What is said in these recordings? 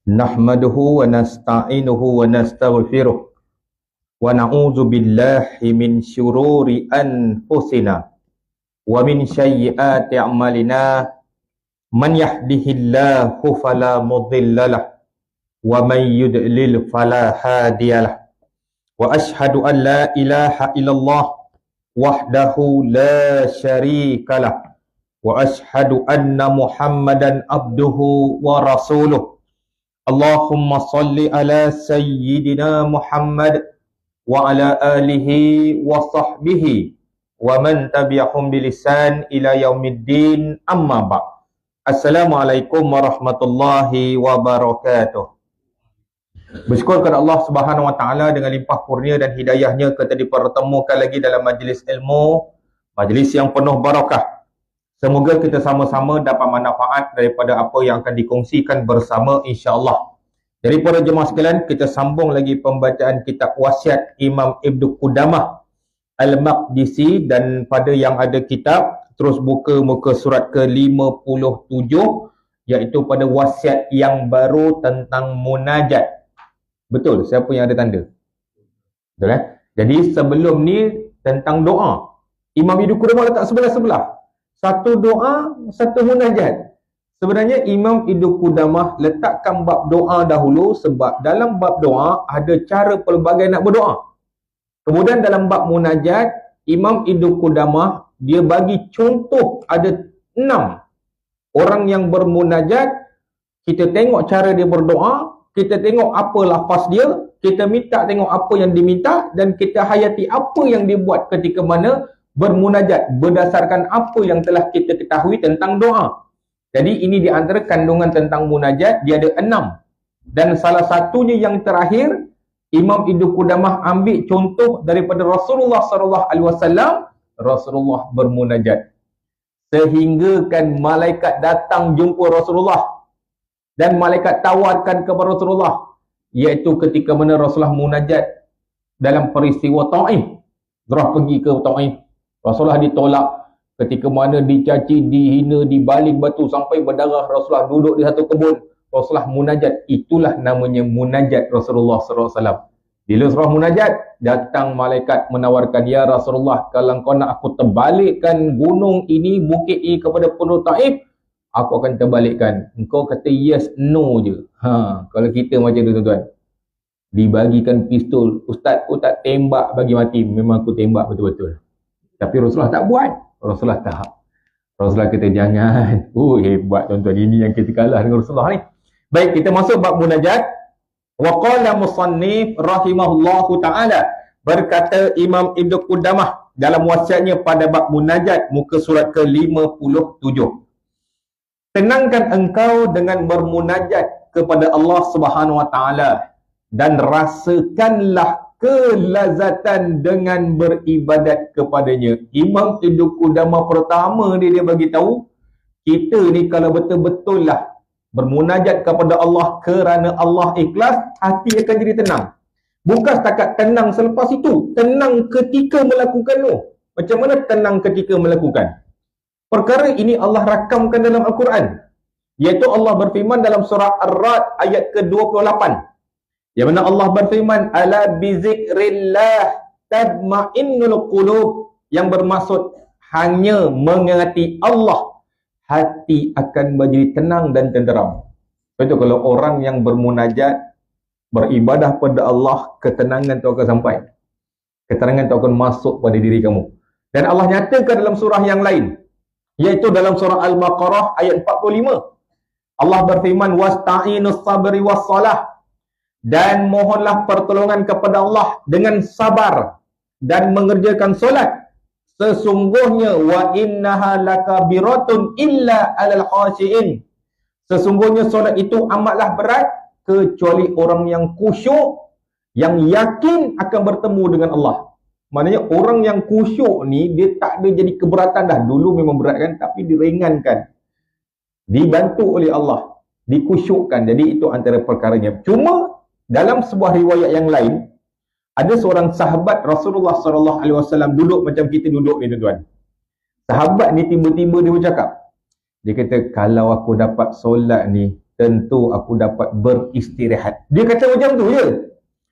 Nahmaduhu wa nasta'inuhu wa nastaghfiruh wa na'udzu billahi min syururi anfusina wa min sayyiati a'malina. Man yahdihillahu fala mudhillalah wa man yudlil fala hadiyalah. Wa ashhadu an la ilaha illallah wahdahu la syarikalah wa ashhadu anna Muhammadan abduhu wa rasuluh. Allahumma salli ala sayyidina Muhammad wa ala alihi wa sahbihi wa man tabi'ahum bilisan ila yaumiddin, amma ba'. Assalamualaikum warahmatullahi wabarakatuh. Bersyukur kepada Allah Subhanahu wa taala dengan limpah kurnia dan hidayahnya kita dipertemukan lagi dalam majlis ilmu, majlis yang penuh barakah. Semoga kita sama-sama dapat manfaat daripada apa yang akan dikongsikan bersama, insya-Allah. Jadi para jemaah sekalian, kita sambung lagi pembacaan kitab wasiat Imam Ibnu Qudamah Al-Maqdisi, dan pada yang ada kitab terus buka muka surat ke-57, iaitu pada wasiat yang baru tentang munajat. Betul? Siapa yang ada tanda? Betul kan? Jadi sebelum ni tentang doa, Imam Ibnu Qudamah letak sebelah-sebelah. Satu doa, satu munajat. Sebenarnya Imam Ibnu Qudamah letakkan bab doa dahulu sebab dalam bab doa ada cara pelbagai nak berdoa. Kemudian dalam bab munajat, Imam Ibnu Qudamah dia bagi contoh ada 6 orang yang bermunajat. Kita tengok cara dia berdoa, kita tengok apa lafaz dia, kita minta tengok apa yang diminta, dan kita hayati apa yang dia buat ketika mana bermunajat berdasarkan apa yang telah kita ketahui tentang doa. Jadi ini di antara kandungan tentang munajat, dia ada 6. Dan salah satunya yang terakhir, Imam Ibnu Qudamah ambil contoh daripada Rasulullah SAW. Rasulullah bermunajat sehingga kan malaikat datang jumpa Rasulullah dan malaikat tawarkan kepada Rasulullah, iaitu ketika mana Rasulullah munajat dalam peristiwa Taif. Gerah pergi ke Taif, Rasulullah ditolak, ketika mana dicaci, dihina, dibalik batu sampai berdarah. Rasulullah duduk di satu kebun, Rasulullah munajat. Itulah namanya munajat Rasulullah SAW. Bila Rasulullah munajat, datang malaikat menawarkan, ya Rasulullah, kalau kau nak aku terbalikkan gunung ini, bukit ini kepada penduduk Taif, aku akan terbalikkan. Engkau kata yes, no je. Kalau kita macam tu tuan-tuan, dibagikan pistol, ustaz tembak bagi mati, memang aku tembak betul-betul. Tapi Rasulullah tak buat. Rasulullah tak. Rasulullah kata jangan. Hebat tuan-tuan, ini yang kita kalah dengan Rasulullah ni. Baik, kita masuk bab munajat. Wa qala musannif rahimahullahu ta'ala, berkata Imam Ibnu Qudamah dalam wasiatnya pada bab munajat muka surat ke-57. Tenangkan engkau dengan bermunajat kepada Allah Subhanahu wa taala dan rasakanlah kelazatan dengan beribadat kepadanya. Imam Ibnu Qudamah pertama dia bagi tahu, kita ni kalau betul-betul lah bermunajat kepada Allah kerana Allah ikhlas, hati akan jadi tenang. Bukan setakat tenang selepas itu, tenang ketika melakukan tu. Macam mana tenang ketika melakukan? Perkara ini Allah rakamkan dalam Al-Quran, iaitu Allah berfirman dalam surah Ar-Ra'd ayat ke-28, yang mana Allah berfirman, ala bizikrillah tadma'innul qulub, yang bermaksud hanya mengingati Allah, hati akan menjadi tenang dan tenteram. Betul, kalau orang yang bermunajat, beribadah pada Allah, ketenangan itu akan sampai. Ketenangan itu akan masuk pada diri kamu. Dan Allah nyatakan dalam surah yang lain, iaitu dalam surah Al-Baqarah ayat 45. Allah berfirman, wasta'inus sabri wassalah, dan mohonlah pertolongan kepada Allah dengan sabar dan mengerjakan solat. Sesungguhnya wa innaha lakabiratun illa alal khashiin, sesungguhnya solat itu amatlah berat kecuali orang yang khusyuk, yang yakin akan bertemu dengan Allah. Maknanya orang yang khusyuk ni dia tak ada jadi keberatan dah. Dulu memang berat kan, tapi diringankan, dibantu oleh Allah, dikhusyukkan. Jadi itu antara perkaranya. Cuma dalam sebuah riwayat yang lain, ada seorang sahabat Rasulullah SAW duduk macam kita duduk ni tuan-tuan. Sahabat ni tiba-tiba dia bercakap, dia kata, kalau aku dapat solat ni tentu aku dapat beristirahat. Dia kata macam tu je.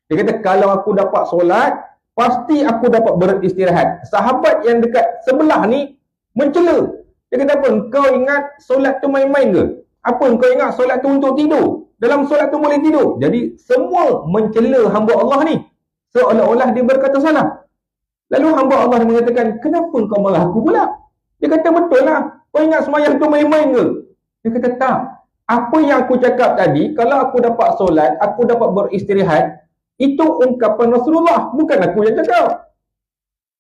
Dia kata kalau aku dapat solat, pasti aku dapat beristirahat. Sahabat yang dekat sebelah ni mencela. Dia kata apa? Kau ingat solat tu main-main ke? Apa kau ingat solat tu untuk tidur? Dalam solat tu boleh tidur. Jadi semua mencela hamba Allah ni, seolah-olah dia berkata salah. Lalu hamba Allah mengatakan, kenapa kau marah aku pula? Dia kata betul lah. Kau ingat semayang tu main-main ke? Dia kata tak. Apa yang aku cakap tadi, kalau aku dapat solat, aku dapat beristirahat, itu ungkapan Rasulullah, bukan aku yang cakap.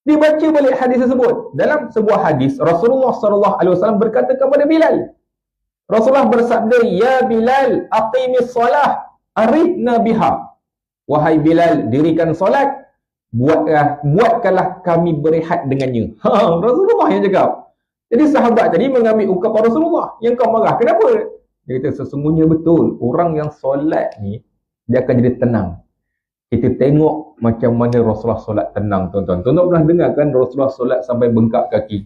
Dia baca balik hadis tersebut. Dalam sebuah hadis, Rasulullah SAW berkata kepada Bilal. Rasulullah bersabda, ya Bilal, aqimis salah, arifna biha. Wahai Bilal, dirikan solat, buatkanlah kami berehat dengannya. Rasulullah yang cakap. Jadi sahabat tadi mengambil ungkapan Rasulullah. Yang kau marah, kenapa? Dia kata, sesungguhnya betul. Orang yang solat ni, dia akan jadi tenang. Kita tengok macam mana Rasulullah solat tenang, tuan-tuan. Tuan-tuan pernah dengar kan Rasulullah solat sampai bengkak kaki?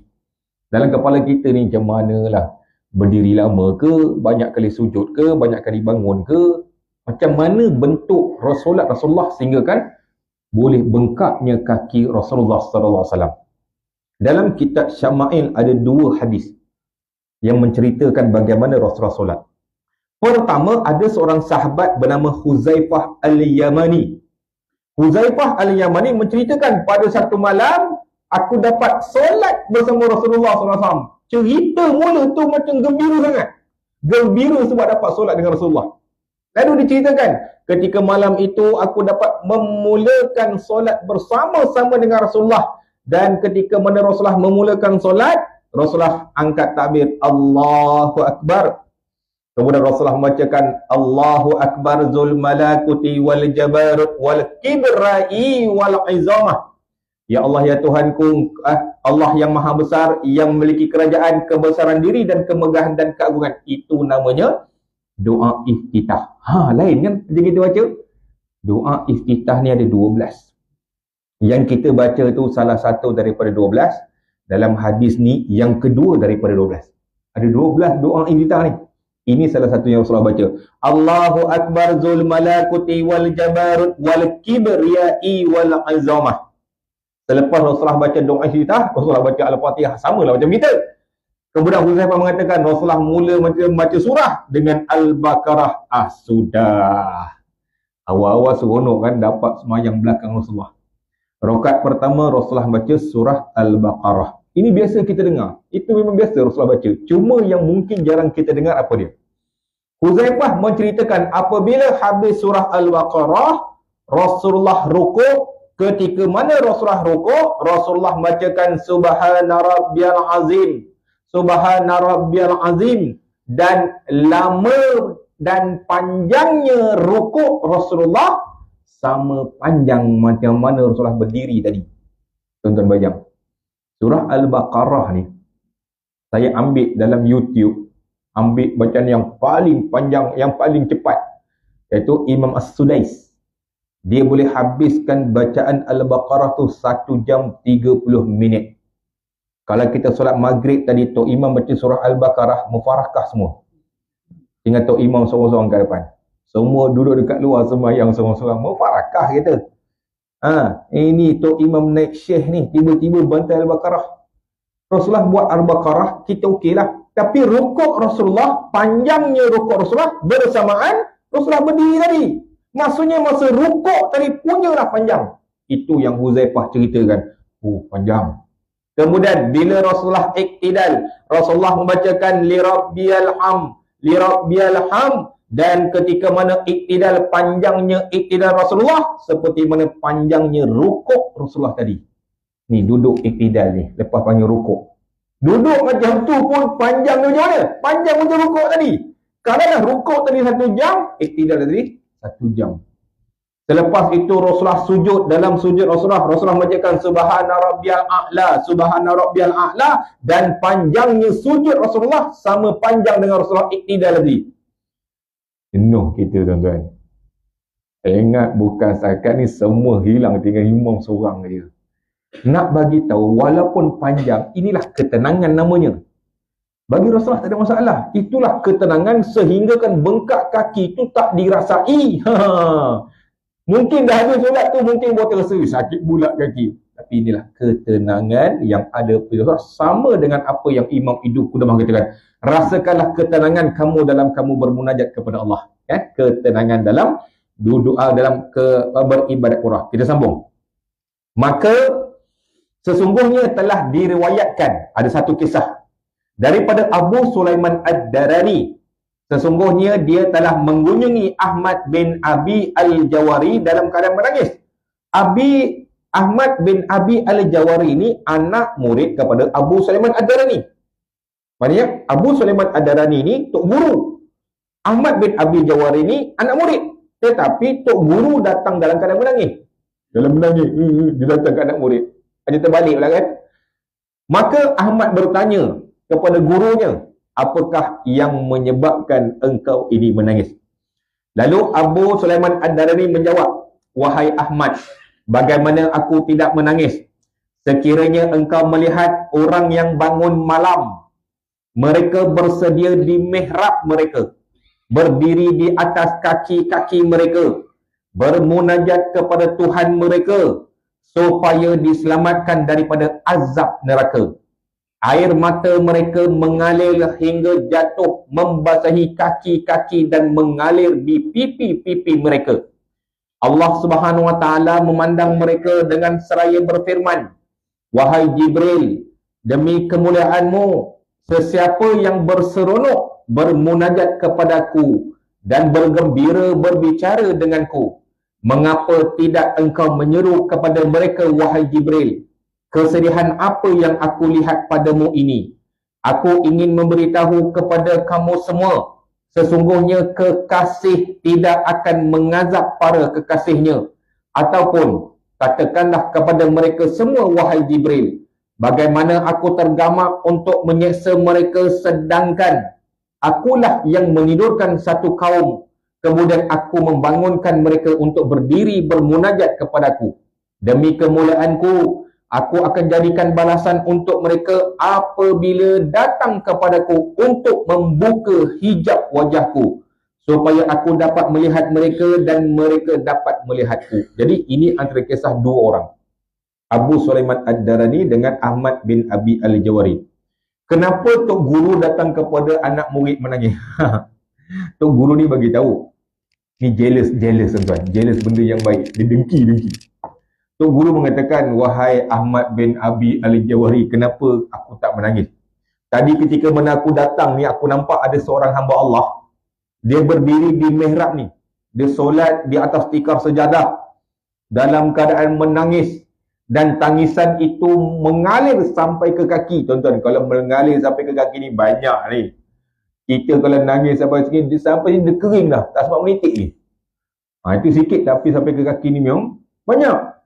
Dalam kepala kita ni macam manalah? Berdiri lama ke? Banyak kali sujud ke? Banyak kali bangun ke? Macam mana bentuk Rasulullah sehingga kan boleh bengkaknya kaki Rasulullah SAW. Dalam kitab Syama'il ada 2 hadis yang menceritakan bagaimana Rasulullah solat. Pertama, ada seorang sahabat bernama Huzaifah Al-Yamani. Huzaifah Al-Yamani menceritakan, pada satu malam aku dapat solat bersama Rasulullah SAW. Cerita mula tu macam gembira sangat. Gembira sebab dapat solat dengan Rasulullah. Lalu diceritakan, ketika malam itu aku dapat memulakan solat bersama-sama dengan Rasulullah. Dan ketika mana Rasulullah memulakan solat, Rasulullah angkat takbir, Allahu Akbar. Kemudian Rasulullah membacakan, Allahu Akbar zul malakuti wal jabarut wal kibrai wal izamah. Ya Allah, ya Tuhanku, Allah yang maha besar, yang memiliki kerajaan, kebesaran diri dan kemegahan dan keagungan. Itu namanya doa iftitah. Lain kan dia kita baca? Doa iftitah ni ada 12. Yang kita baca tu salah satu daripada 12. Dalam hadis ni yang kedua daripada 12. Ada 12 doa iftitah ni. Ini salah satu yang Rasulullah baca. Allahu Akbar zul malakuti wal jabarut wal kibriyai wal azamah. Selepas Rasulullah baca doa iftitah, Rasulullah baca Al-Fatihah. Samalah macam kita. Kemudian Huzaifah mengatakan, Rasulullah mula membaca surah dengan Al-Baqarah. Sudah. Awal-awal seronok kan dapat semayang belakang Rasulullah. Rakaat pertama Rasulullah baca surah Al-Baqarah. Ini biasa kita dengar. Itu memang biasa Rasulullah baca. Cuma yang mungkin jarang kita dengar apa dia? Huzaifah menceritakan apabila habis surah Al-Baqarah, Rasulullah rukuk. Ketika mana Rasulullah rukuk, Rasulullah bacakan Subhana Rabbiyal Azim. Subhana Rabbiyal Azim. Dan lama dan panjangnya rukuk Rasulullah sama panjang macam mana Rasulullah berdiri tadi. Tuan-tuan bayang. Surah Al-Baqarah ni saya ambil dalam YouTube, ambil bacaan yang paling panjang, yang paling cepat, iaitu Imam As-Sudais. Dia boleh habiskan bacaan Al-Baqarah tu 1 jam 30 minit. Kalau kita solat maghrib tadi, Tok Imam baca surah Al-Baqarah, mufarakah semua. Tinggal Tok Imam seorang-seorang kat depan. Semua duduk dekat luar sembahyang seorang-seorang. Mufarakah kita. Ini Tok Imam naik syekh ni, tiba-tiba bantai Al-Baqarah. Rasulullah buat Al-Baqarah, kita okeylah. Tapi rukuk Rasulullah, panjangnya rukuk Rasulullah bersamaan Rasulullah berdiri tadi. Maksudnya masa rukuk tadi punyalah panjang. Itu yang Huzaifah ceritakan. Panjang. Kemudian bila Rasulullah iktidal, Rasulullah membacakan li rabbiyal ham. Dan ketika mana iktidal, panjangnya iktidal Rasulullah seperti mana panjangnya rukuk Rasulullah tadi. Ni duduk iktidal ni, lepas panjang rukuk. Duduk macam tu pun panjang macam mana? Panjang macam rukuk tadi. Kalau dah rukuk tadi 1 jam, iktidal tadi 1 jam. Selepas itu Rasulullah sujud. Dalam sujud Rasulullah membacakan Subhana Rabbiyal A'la, Subhana Rabbiyal A'la. Dan panjangnya sujud Rasulullah sama panjang dengan Rasulullah iktidal tadi. Jenuh kita, tuan-tuan. Ingat, bukan setakat ni semua hilang, tinggal imam seorang dia. Nak bagi tahu, walaupun panjang, inilah ketenangan namanya. Bagi Rasulullah tak ada masalah. Itulah ketenangan sehingga kan bengkak kaki itu tak dirasai. Mungkin dah ada solat tu, mungkin buat terasa sakit pula kaki. Tapi inilah ketenangan yang ada pada Rasulullah, sama dengan apa yang Imam Ibnu Qudamah katakan. Rasakanlah ketenangan kamu dalam kamu bermunajat kepada Allah. Ketenangan dalam dalam beribadat Quran. Kita sambung. Maka sesungguhnya telah diriwayatkan, ada satu kisah daripada Abu Sulaiman Ad-Darani. Sesungguhnya dia telah mengunjungi Ahmad bin Abi Al-Jawari dalam keadaan menangis. Ahmad bin Abi Al-Jawari ini anak murid kepada Abu Sulaiman Ad-Darani. Maksudnya Abu Sulaiman Ad-Darani ini tok guru. Ahmad bin Abi Al-Jawari ini anak murid. Tetapi tok guru datang dalam keadaan menangis. Dalam menangis, dia datang ke anak murid. Ada terbalik pula kan? Maka Ahmad bertanya kepada gurunya, apakah yang menyebabkan engkau ini menangis? Lalu Abu Sulaiman Ad-Darani menjawab, wahai Ahmad, bagaimana aku tidak menangis? Sekiranya engkau melihat orang yang bangun malam, mereka bersedia di mihrab mereka, berdiri di atas kaki-kaki mereka, bermunajat kepada Tuhan mereka, supaya diselamatkan daripada azab neraka. Air mata mereka mengalir hingga jatuh membasahi kaki-kaki dan mengalir di pipi-pipi mereka. Allah Subhanahu wa taala memandang mereka dengan seraya berfirman, wahai Jibril, demi kemuliaanmu, sesiapa yang berseronok bermunajat kepadaku dan bergembira berbicara denganku, mengapa tidak engkau menyeru kepada mereka, wahai Jibril? Kesedihan apa yang aku lihat padamu ini? Aku ingin memberitahu kepada kamu semua, sesungguhnya kekasih tidak akan mengazab para kekasihnya. Ataupun katakanlah kepada mereka semua, wahai Jibril, bagaimana aku tergamak untuk menyeksa mereka, sedangkan akulah yang menidurkan satu kaum, kemudian aku membangunkan mereka untuk berdiri bermunajat kepadaku. Demi kemuliaanku, aku akan jadikan balasan untuk mereka apabila datang kepadaku untuk membuka hijab wajahku, supaya aku dapat melihat mereka dan mereka dapat melihatku. Jadi ini antara kisah dua orang, Abu Sulaiman Ad-Darani dengan Ahmad bin Abi Al-Jawari. Kenapa Tok Guru datang kepada anak murid menangis? Tok Guru ni bagi tahu, ni jealous tuan-tuan, jealous benda yang baik, dia dengki. Tok Guru mengatakan, wahai Ahmad bin Abi Al-Jawari, kenapa aku tak menangis? Tadi ketika mana aku datang ni, aku nampak ada seorang hamba Allah, dia berdiri di mihrab ni, dia solat di atas tikar sejadah dalam keadaan menangis, dan tangisan itu mengalir sampai ke kaki. Tuan-tuan, kalau mengalir sampai ke kaki ni banyak ni. Kita kalau nangis sampai sini, sampai dia kering dah, tak sempat menitik ni. Itu sikit, tapi sampai ke kaki ni memang banyak.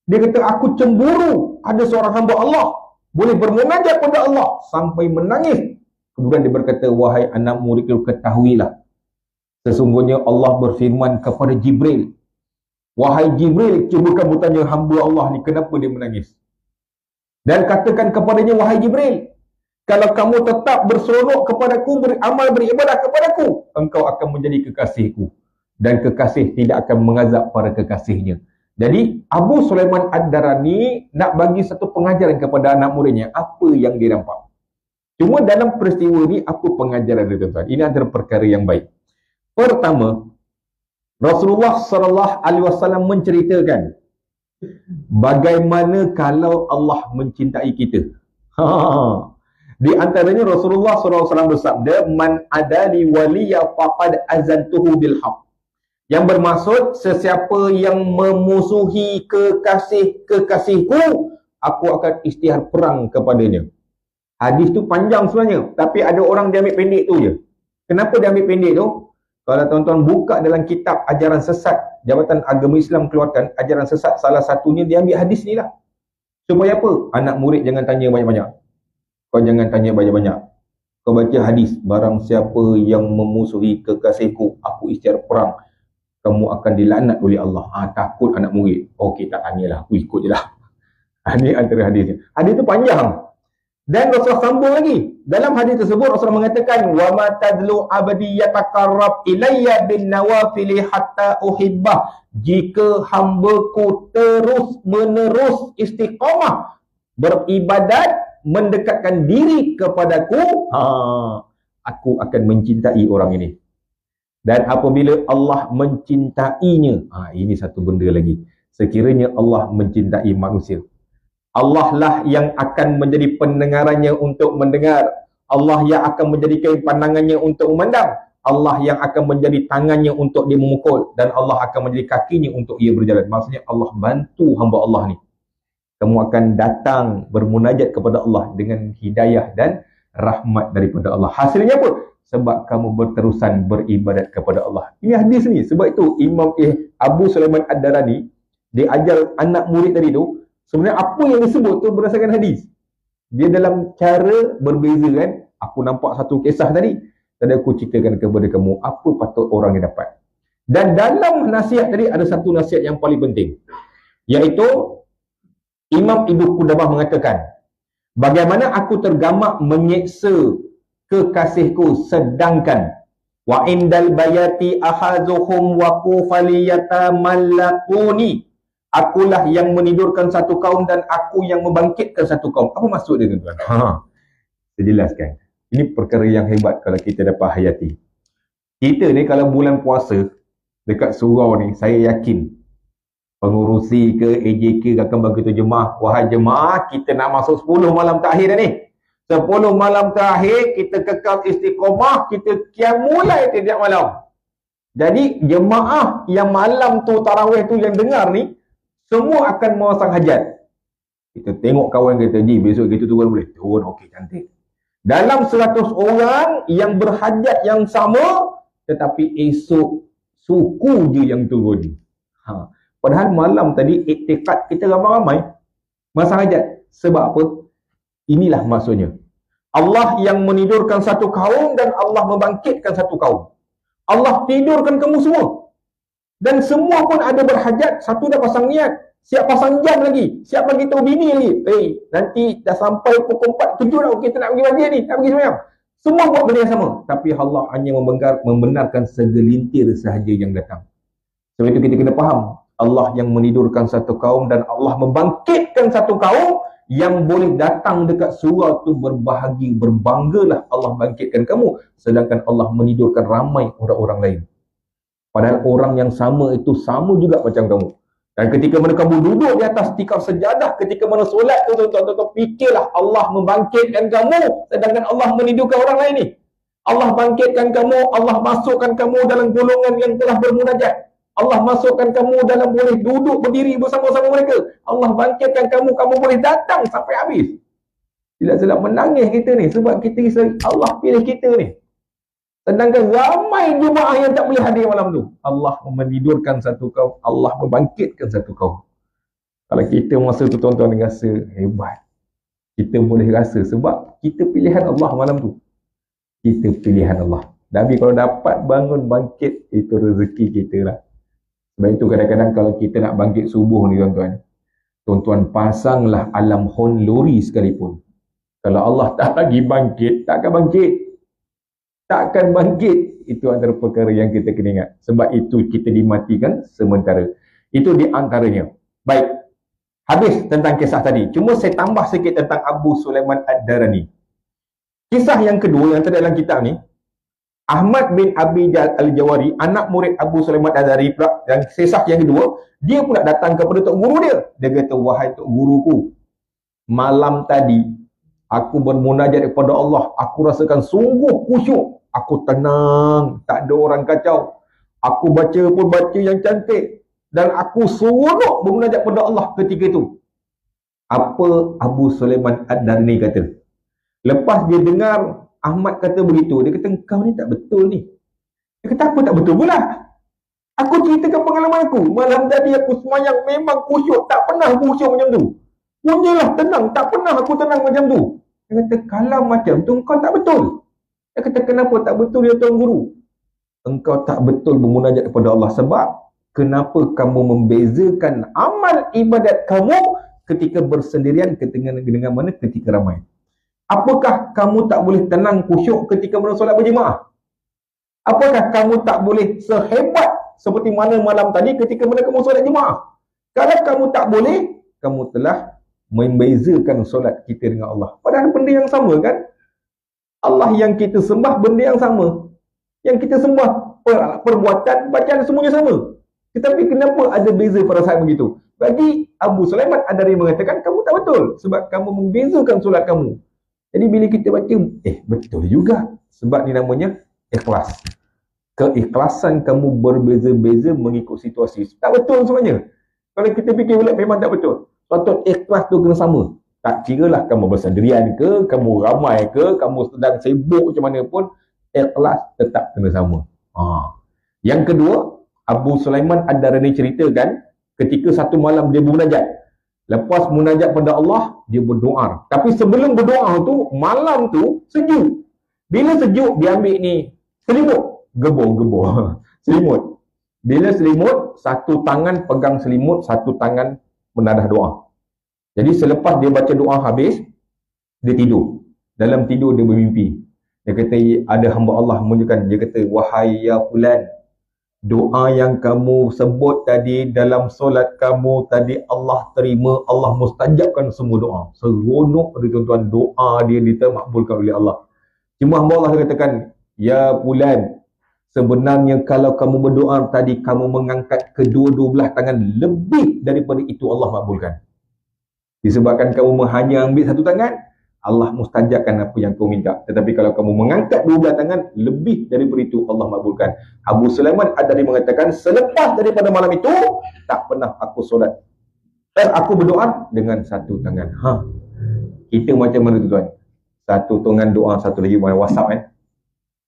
Dia kata, aku cemburu ada seorang hamba Allah boleh bermunajat kepada Allah sampai menangis. Kemudian dia berkata, wahai anak muridku, ketahuilah, sesungguhnya Allah berfirman kepada Jibril, wahai Jibril, cuba kamu tanya hamba Allah ni kenapa dia menangis. Dan katakan kepadanya, wahai Jibril, kalau kamu tetap berseronok kepadaku, beramal, beribadah kepadaku, engkau akan menjadi kekasihku, dan kekasih tidak akan mengazab para kekasihnya. Jadi Abu Sulaiman Ad-Darani nak bagi satu pengajaran kepada anak muridnya, apa yang dia nampak. Cuma dalam peristiwa ni apa pengajaran dia, tuan-tuan? Ini antara perkara yang baik. Pertama, Rasulullah SAW menceritakan bagaimana kalau Allah mencintai kita. Di antaranya Rasulullah SAW bersabda, man adali waliya faqad azantuhu bil haqq. Yang bermaksud, sesiapa yang memusuhi kekasihku, aku akan isytihar perang kepadanya. Hadis tu panjang sebenarnya, tapi ada orang dia ambil pendek tu je. Kenapa dia ambil pendek tu? Kalau tuan-tuan buka dalam kitab ajaran sesat, Jabatan Agama Islam keluarkan ajaran sesat, salah satunya dia ambil hadis ni lah. Supaya apa? Anak murid jangan tanya banyak-banyak. Kau jangan tanya banyak-banyak. Kau baca hadis, barang siapa yang memusuhi kekasihku, aku isytihar perang, kamu akan dilaknat oleh Allah. Takut anak murid. Okey, tak tanyalah, aku ikut je lah. Ini antara hadisnya. Hadis tu panjang. Dan Rasulullah sambung lagi. Dalam hadis tersebut Rasulullah mengatakan, "Wa ma tadlu abdi yataqarrab ilayya bin nawafili hatta uhibbah." Jika hamba-Ku terus menerus istiqamah beribadat, mendekatkan diri kepadaku, aku akan mencintai orang ini. Dan apabila Allah mencintainya, ini satu benda lagi. Sekiranya Allah mencintai manusia, Allah lah yang akan menjadi pendengarannya untuk mendengar. Allah yang akan menjadikan pandangannya untuk memandang. Allah yang akan menjadi tangannya untuk dia memukul. Dan Allah akan menjadi kakinya untuk ia berjalan. Maksudnya Allah bantu hamba Allah ni. Kamu akan datang bermunajat kepada Allah dengan hidayah dan rahmat daripada Allah. Hasilnya apa? Sebab kamu berterusan beribadat kepada Allah. Ini hadis ni. Sebab itu Imam Abu Sulaiman Ad-Darani, dia ajar anak murid tadi tu, sebenarnya apa yang disebut tu berdasarkan hadis. Dia dalam cara berbeza kan. Aku nampak satu kisah tadi, aku ceritakan kepada kamu apa patut orang yang dapat. Dan dalam nasihat tadi ada satu nasihat yang paling penting, iaitu Imam Ibnu Qudamah mengatakan, bagaimana aku tergamak menyeksa kekasihku, sedangkan wa indal bayati ahazuhum wa kufaliyata malakuni, akulah yang menidurkan satu kaum dan aku yang membangkitkan satu kaum. Apa maksud dia, tuan-tuan? Saya jelaskan. Ini perkara yang hebat kalau kita dapat hayati. Kita ni kalau bulan puasa dekat surau ni, saya yakin pengurusi ke AJK akan bagi tu jemaah, wahai jemaah, kita nak masuk 10 malam terakhir dah ni. 10 malam terakhir kita kekal istiqamah, kita qiyam mulai tiap malam. Jadi jemaah yang malam tu tarawih tu yang dengar ni, semua akan memasang hajat. Kita tengok kawan kita, ni besok kita turun boleh? Turun, okey, cantik. Dalam 100 orang yang berhajat yang sama, tetapi esok suku je yang turun. Padahal malam tadi iktikad kita ramai-ramai masang hajat. Sebab apa? Inilah maksudnya. Allah yang menidurkan satu kaum dan Allah membangkitkan satu kaum. Allah tidurkan kamu semua. Dan semua pun ada berhajat. Satu dah pasang niat, siap pasang jam lagi, siap bagi tahu bini lagi, nanti dah sampai pukul 4, 7 dah, kita nak pergi masjid ni, nak pergi sembahyang. Semua buat benda yang sama, tapi Allah hanya membenarkan segelintir sahaja yang datang. Sebab itu kita kena faham, Allah yang menidurkan satu kaum dan Allah membangkitkan satu kaum yang boleh datang dekat surau tu berbahagia, berbanggalah Allah bangkitkan kamu, sedangkan Allah menidurkan ramai orang-orang lain. Padahal orang yang sama itu sama juga macam kamu. Dan ketika mana kamu duduk di atas tikar sejadah, ketika mana solat tu, tuan-tuan fikirlah Allah membangkitkan kamu, sedangkan Allah menidurkan orang lain ni. Allah bangkitkan kamu, Allah masukkan kamu dalam golongan yang telah bermunajat. Allah masukkan kamu dalam boleh duduk berdiri bersama-sama mereka. Allah bangkitkan kamu, kamu boleh datang sampai habis. Silap-silap menangis kita ni sebab kita risau Allah pilih kita ni. Sedangkan ramai jemaah yang tak boleh hadir malam tu. Allah menidurkan satu kaum, Allah membangkitkan satu kaum. Kalau kita masa tu tuan-tuan rasa hebat, kita boleh rasa sebab kita pilihan Allah malam tu. Kita pilihan Allah. Nabi kalau dapat bangun bangkit, itu rezeki kita lah. Sebab itu kadang-kadang kalau kita nak bangkit subuh ni tuan-tuan, tuan-tuan pasanglah alam honluri sekalipun. Kalau Allah tak lagi bangkit, tak akan bangkit. Tak akan bangkit. Itu antara perkara yang kita kena ingat. Sebab itu kita dimatikan sementara. Itu di antaranya. Baik. Habis tentang kisah tadi. Cuma saya tambah sikit tentang Abu Sulaiman Ad-Darani. Kisah yang kedua yang terdapat dalam kitab ni, Ahmad bin Abi Al-Jawari, anak murid Abu Sulaiman Ad-Darani pula, yang kisah yang kedua, dia pula datang kepada tok guru dia. Dia kata, wahai tok guruku, malam tadi aku bermunajat kepada Allah, aku rasakan sungguh khusyuk. Aku tenang, tak ada orang kacau. Aku baca pun baca yang cantik. Dan aku seronok bermunajat kepada Allah ketika itu. Apa Abu Sulaiman Ad-Darani kata? Lepas dia dengar Ahmad kata begitu, dia kata, kau ni tak betul ni. Dia kata, apa tak betul pula? Aku ceritakan pengalaman aku. Malam tadi aku semayang memang khusyuk. Tak pernah khusyuk macam tu. Punyalah tenang. Tak pernah aku tenang macam tu. Dia kata, kalau macam tu kau tak betul. Dia kata, kenapa tak betul ya Tuan Guru? Engkau tak betul bermunajat kepada Allah. Sebab kenapa kamu membezakan amal ibadat kamu ketika bersendirian dengan mana ketika ramai? Apakah kamu tak boleh tenang khusyuk ketika solat berjemaah? Apakah kamu tak boleh sehebat seperti mana malam tadi ketika kamu solat jemaah? Kalau kamu tak boleh, kamu telah membezakan solat kita dengan Allah. Padahal benda yang sama kan? Allah yang kita sembah benda yang sama. Yang kita sembah perbuatan, bacaan semuanya sama. Tetapi kenapa ada beza pada saat begitu? Bagi Abu Sulaiman Ad-Dari mengatakan, kamu tak betul. Sebab kamu membezakan solat kamu. Jadi bila kita baca, betul juga. Sebab ni namanya ikhlas. Keikhlasan kamu berbeza-beza mengikut situasi. Tak betul sebenarnya. Kalau kita fikir balik memang tak betul. Patut ikhlas tu kena sama. Tak kira lah kamu bersendirian ke, kamu ramai ke, kamu sedang sibuk macam mana pun, ikhlas tetap kena sama. Yang kedua, Abu Sulaiman Ad-Darani ceritakan ketika satu malam dia bermunajat. Lepas munajat pada Allah, dia berdoa. Tapi sebelum berdoa tu, malam tu sejuk. Bila sejuk, dia ambil ni selimut. Gebor. Selimut. Bila selimut, satu tangan pegang selimut, satu tangan menadah doa. Jadi selepas dia baca doa habis, dia tidur. Dalam tidur dia bermimpi. Dia kata, ada hamba Allah menunjukkan, dia kata, wahai ya fulan, doa yang kamu sebut tadi dalam solat kamu tadi Allah terima, Allah mustajabkan semua doa. Seronok dia tuan-tuan, doa dia dimakbulkan oleh Allah. Cuma hamba Allah katakan, ya fulan, sebenarnya kalau kamu berdoa tadi, kamu mengangkat kedua-dua belah tangan, lebih daripada itu Allah makbulkan. Disebabkan kamu hanya ambil satu tangan, Allah mustajabkan apa yang kau minta. Tetapi kalau kamu mengangkat dua belah tangan, lebih daripada itu Allah makbulkan. Abu Sulaiman Ad-Dari mengatakan, selepas daripada malam itu, tak pernah aku solat. Aku berdoa dengan satu tangan. Kita macam mana tuan? Satu tangan doa, satu lagi WhatsApp kan?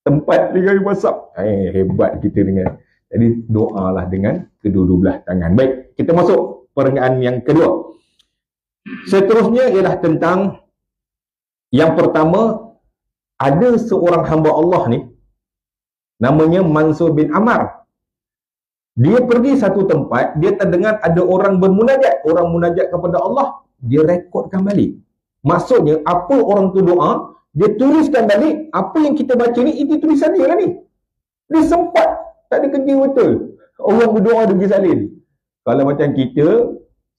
Tempat dengan WhatsApp. Hebat kita dengan. Jadi doalah dengan kedua-dua belah tangan. Baik, kita masuk perenggan yang kedua. Seterusnya ialah tentang yang pertama, ada seorang hamba Allah ni, namanya Mansur bin Ammar. Dia pergi satu tempat, dia terdengar ada orang bermunajat. Orang munajat kepada Allah, dia rekodkan balik. Maksudnya, apa orang tu doa, dia tuliskan balik, apa yang kita baca ni, itu tulisan dia lah ni. Dia sempat, tak ada kerja betul. Orang berdoa dia pergi salin. Kalau macam kita,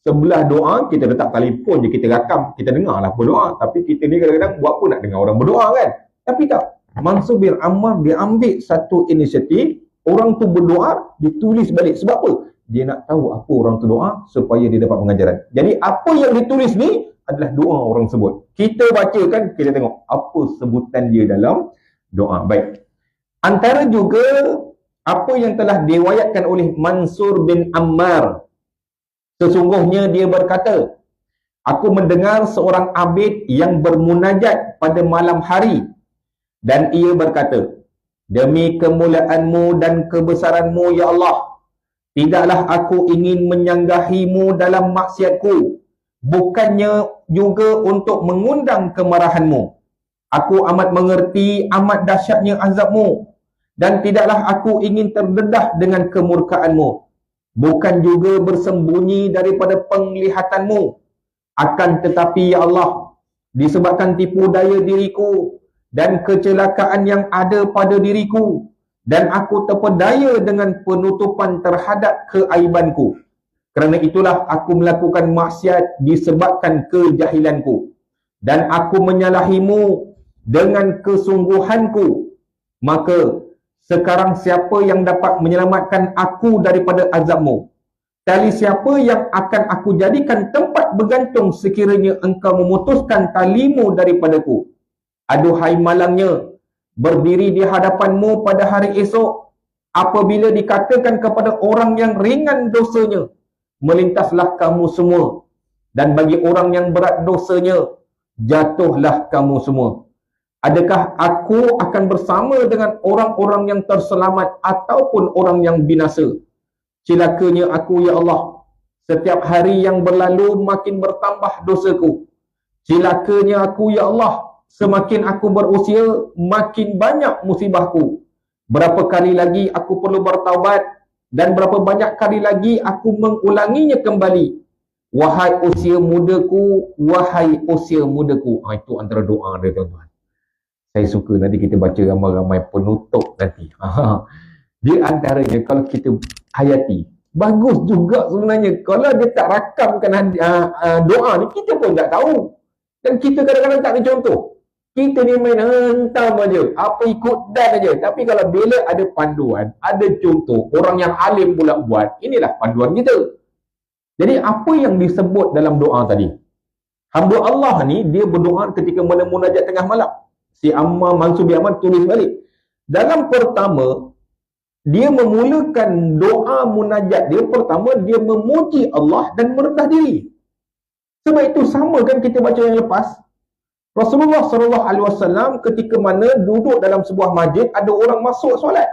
sebelah doa, kita letak telefon je, kita rakam, kita dengar lah berdoa. Tapi kita ni kadang-kadang buat apa nak dengar orang berdoa kan? Tapi tak. Mansur bin Ammar dia ambil satu inisiatif, orang tu berdoa, dia tulis balik. Sebab apa? Dia nak tahu apa orang tu doa supaya dia dapat pengajaran. Jadi apa yang ditulis ni adalah doa orang sebut. Kita baca kan, kita tengok apa sebutan dia dalam doa. Baik. Antara juga apa yang telah diriwayatkan oleh Mansur bin Ammar, sesungguhnya dia berkata, aku mendengar seorang abid yang bermunajat pada malam hari, dan ia berkata, demi kemuliaanmu dan kebesaranmu ya Allah, tidaklah aku ingin menyanggahimu dalam maksiatku, bukannya juga untuk mengundang kemarahanmu. Aku amat mengerti amat dahsyatnya azabmu, dan tidaklah aku ingin terdedah dengan kemurkaanmu, bukan juga bersembunyi daripada penglihatanmu. Akan tetapi ya Allah, disebabkan tipu daya diriku dan kecelakaan yang ada pada diriku, dan aku terpedaya dengan penutupan terhadap keaibanku, kerana itulah aku melakukan maksiat disebabkan kejahilanku, dan aku menyalahimu dengan kesungguhanku. Maka sekarang siapa yang dapat menyelamatkan aku daripada azabmu? Tali siapa yang akan aku jadikan tempat bergantung sekiranya engkau memutuskan talimu daripadaku? Aduhai malangnya, berdiri di hadapanmu pada hari esok, apabila dikatakan kepada orang yang ringan dosanya, melintaslah kamu semua, dan bagi orang yang berat dosanya, jatuhlah kamu semua. Adakah aku akan bersama dengan orang-orang yang terselamat ataupun orang yang binasa? Celakanya aku ya Allah, setiap hari yang berlalu makin bertambah dosaku. Celakanya aku ya Allah, semakin aku berusia makin banyak musibahku. Berapa kali lagi aku perlu bertaubat, dan berapa banyak kali lagi aku mengulanginya kembali. Wahai usia mudaku, wahai usia mudaku. Itu antara doa dia, tuan-tuan. Saya suka nanti kita baca ramai-ramai penutup nanti. Dia antaranya kalau kita hayati, bagus juga sebenarnya. Kalau dia tak rakamkan doa ni, kita pun tak tahu. Dan kita kadang-kadang tak ada contoh. Kita ni main hentam aja, apa ikut dan aja. Tapi kalau bila ada panduan, ada contoh, orang yang alim pula buat, inilah panduan kita. Jadi apa yang disebut dalam doa tadi? Hamba Allah ni, dia berdoa ketika mana munajat tengah malam. Si Ammar Mansur bin Ahmad tulis balik. Dalam pertama, dia memulakan doa munajat dia, pertama dia memuji Allah dan merendah diri. Sebab itu sama kan kita baca yang lepas. Rasulullah SAW ketika mana duduk dalam sebuah masjid, ada orang masuk solat.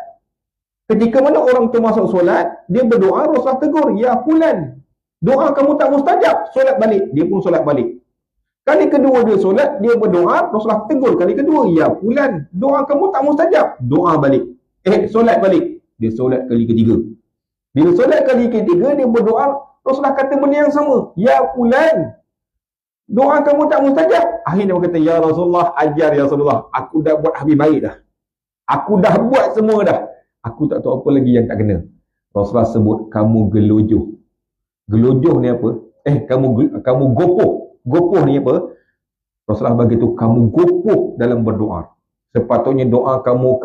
Ketika mana orang tu masuk solat, dia berdoa, Rasulullah tegur, ya fulan, doa kamu tak mustajab, solat balik. Dia pun solat balik. Kali kedua dia solat, dia berdoa, Rasulullah tegur kali kedua, ya fulan, doa kamu tak mustajab, doa balik. Solat balik. Dia solat kali ketiga. Bila solat kali ketiga, dia berdoa, Rasulullah kata benda yang sama, ya fulan, doa kamu tak mustajab. Akhirnya dia kata, ya Rasulullah, ajar ya Rasulullah, aku dah buat habis baik dah. Aku dah buat semua dah. Aku tak tahu apa lagi yang tak kena. Rasulullah sebut, kamu gelojoh. Gelojoh ni apa? Kamu gopoh. Gopoh ni apa? Rasulullah bagi tu, kamu gopoh dalam berdoa. Sepatutnya doa kamu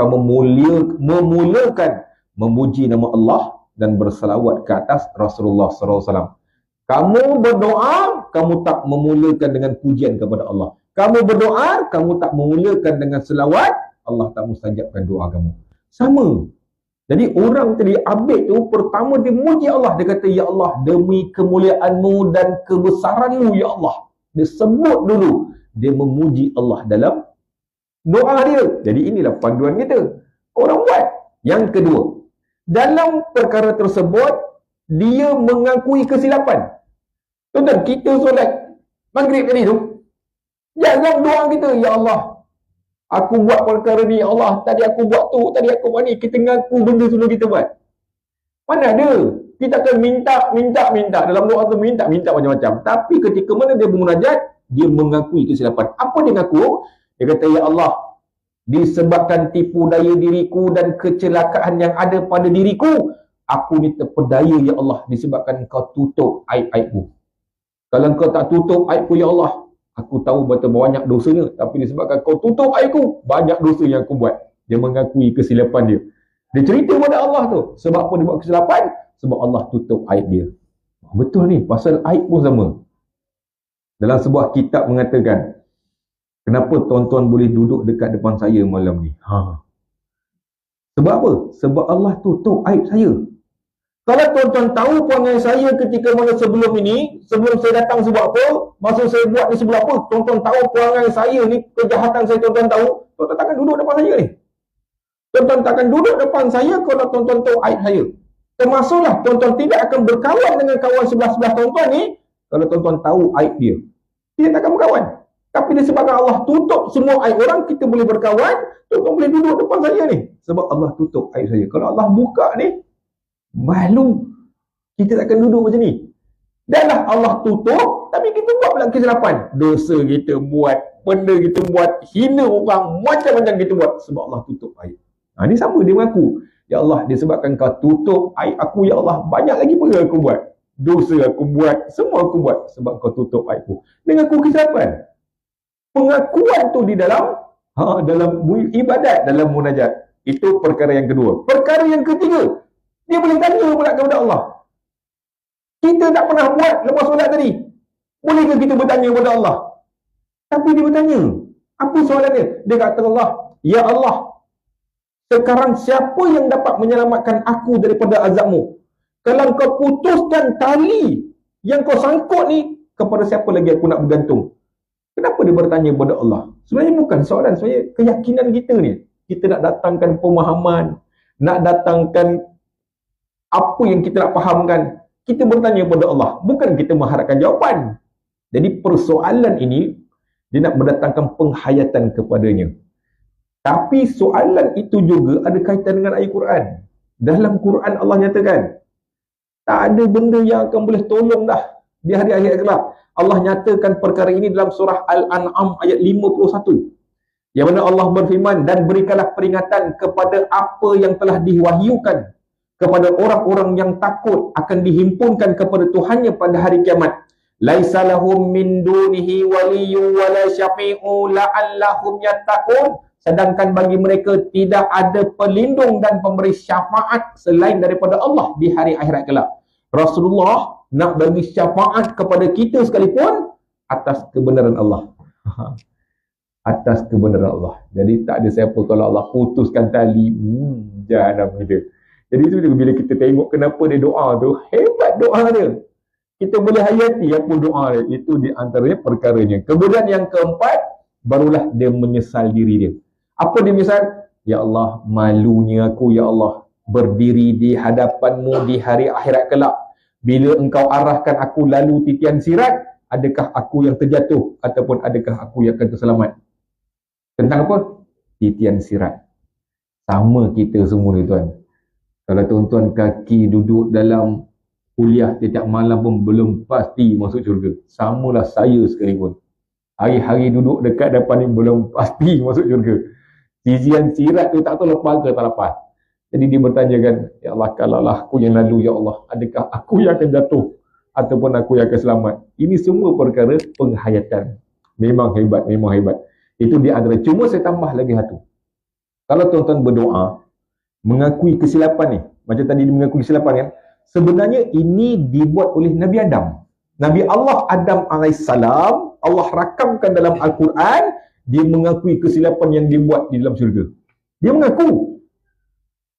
memulakan memuji nama Allah dan bersalawat ke atas Rasulullah SAW. Kamu berdoa, kamu tak memulakan dengan pujian kepada Allah. Kamu berdoa, kamu tak memulakan dengan selawat, Allah tak mustajabkan doa kamu. Sama. Jadi orang tadi Abid tu pertama dia muji Allah. Dia kata, ya Allah, demi kemuliaanmu dan kebesaranmu, ya Allah. Dia sebut dulu. Dia memuji Allah dalam doa dia. Jadi inilah panduan kita. Orang buat. Yang kedua, dalam perkara tersebut, dia mengakui kesilapan. Tuan-tuan, kita solat maghrib tadi tu, jangan doa kita, ya Allah, aku buat perkara ni, ya Allah, tadi aku buat tu, tadi aku buat ni. Kita ngaku benda semua kita buat. Mana ada? Kita akan minta. Dalam doa tu minta macam-macam. Tapi ketika mana dia bermunajat, dia mengakui kesilapan. Apa dia ngaku? Dia kata, ya Allah, disebabkan tipu daya diriku dan kecelakaan yang ada pada diriku, aku ni terpedaya, ya Allah, disebabkan kau tutup aib-aibku. Kalau kau tak tutup aibku, ya Allah, aku tahu betul banyak dosanya, tapi disebabkan kau tutup aibku, banyak dosa yang aku buat. Dia mengakui kesilapan dia. Dia cerita pada Allah tu. Sebab apa dia buat kesilapan? Sebab Allah tutup aib dia. Betul ni, pasal aib pun sama. Dalam sebuah kitab mengatakan, kenapa tuan-tuan boleh duduk dekat depan saya malam ni? Sebab apa? Sebab Allah tutup aib saya. Kalau tuan-tuan tahu perangai saya ketika mana sebelum ini, sebelum saya datang sebab apa, masa saya buat ni sebelum apa, tuan-tuan tahu perangai saya ni, kejahatan saya tuan-tuan tahu, tuan-tuan takkan duduk depan saya ni. Tuan-tuan takkan duduk depan saya kalau tuan-tuan tahu aib saya. Termasuklah tuan-tuan tidak akan berkawan dengan kawan sebelah-sebelah tuan-tuan ni, kalau tuan-tuan tahu aib dia. Dia takkan berkawan. Tapi disebabkan Allah tutup semua aib orang, kita boleh berkawan, tuan-tuan boleh duduk depan saya ni. Sebab Allah tutup aib saya. Kalau Allah buka ni, malu, kita takkan duduk macam ni. Danlah Allah tutup, tapi kita buat pula kesilapan. Dosa kita buat, benda kita buat, hina orang, macam-macam kita buat. Sebab Allah tutup aib. Ini sama, dia mengaku, ya Allah, disebabkan kau tutup aib aku, ya Allah, banyak lagi perkara aku buat, dosa aku buat, semua aku buat, sebab kau tutup aibku. Dia mengaku kesilapan. Pengakuan tu di dalam ibadat, dalam munajat. Itu perkara yang kedua. Perkara yang ketiga, dia boleh tanya pula kepada Allah. Kita tak pernah buat lepas solat tadi. Bolehkah kita bertanya kepada Allah? Tapi dia bertanya. Apa soalan dia? Dia kata Allah, ya Allah, sekarang siapa yang dapat menyelamatkan aku daripada azabmu? Kalau kau putuskan tali yang kau sangkut ni, kepada siapa lagi aku nak bergantung? Kenapa dia bertanya kepada Allah? Sebenarnya bukan soalan, sebenarnya keyakinan kita ni. Kita nak datangkan pemahaman, nak datangkan apa yang kita nak fahamkan. Kita bertanya kepada Allah, bukan kita mengharapkan jawapan. Jadi persoalan ini, dia nak mendatangkan penghayatan kepadanya. Tapi soalan itu juga ada kaitan dengan ayat Quran. Dalam Quran Allah nyatakan, tak ada benda yang akan boleh tolong dah di hari akhirat kelak. Allah nyatakan perkara ini dalam surah Al-An'am ayat 51. Yang mana Allah berfirman, dan berikanlah peringatan kepada apa yang telah diwahyukan kepada orang-orang yang takut akan dihimpunkan kepada Tuhannya pada hari kiamat. Laisa lahum min dunihi waliyyun wala syafi'u la'allahum yattaqun. Sedangkan bagi mereka tidak ada pelindung dan pemberi syafaat selain daripada Allah di hari akhirat kelak. Rasulullah nak bagi syafaat kepada kita sekalipun atas kebenaran Allah. Atas kebenaran Allah. Jadi tak ada siapa kalau Allah putuskan tali, jahanam kita. Jadi itu bila kita tengok kenapa dia doa tu, hebat doa dia. Kita boleh hayati apa doa dia. Itu di antaranya perkaranya. Kemudian yang keempat, barulah dia menyesal diri dia. Apa dia menyesal? Ya Allah, malunya aku ya Allah berdiri di hadapanmu di hari akhirat kelak. Bila engkau arahkan aku lalu titian sirat, adakah aku yang terjatuh ataupun adakah aku yang akan terselamat? Tentang apa? Titian sirat. Sama kita semua ni tuan. Kalau tuan-tuan kaki duduk dalam kuliah setiap malam pun belum pasti masuk syurga. Samalah saya sekalipun. Hari-hari duduk dekat depan ni belum pasti masuk syurga. Titian sirat tu tak tahu lepas ke tak lepas. Jadi dia bertanyakan, ya Allah, kalaulah aku yang lalu ya Allah, adakah aku yang akan jatuh ataupun aku yang akan selamat? Ini semua perkara penghayatan. Memang hebat, memang hebat. Itu dia antara. Cuma saya tambah lagi satu. Kalau tuan-tuan berdoa, mengakui kesilapan ni, macam tadi dia mengakui kesilapan kan, sebenarnya ini dibuat oleh Nabi Adam. Nabi Allah Adam AS, Allah rakamkan dalam Al-Quran, dia mengakui kesilapan yang dia buat di dalam syurga. Dia mengaku.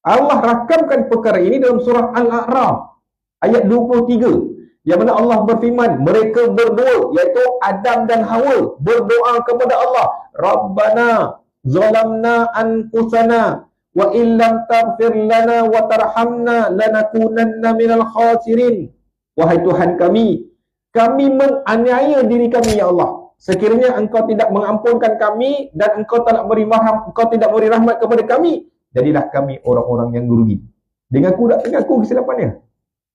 Allah rakamkan perkara ini dalam surah Al-A'raf ayat 23. Yang mana Allah berfirman, mereka berdua, iaitu Adam dan Hawa, berdoa kepada Allah, Rabbana zalamna anfusana wa illam taghfir lana wa tarhamna lanakunanna minal khasirin. Wahai Tuhan kami menganiaya diri kami ya Allah. Sekiranya engkau tidak mengampunkan kami dan engkau tidak beri rahmat kepada kami, jadilah kami orang-orang yang merugi. Dengan aku kesilapannya.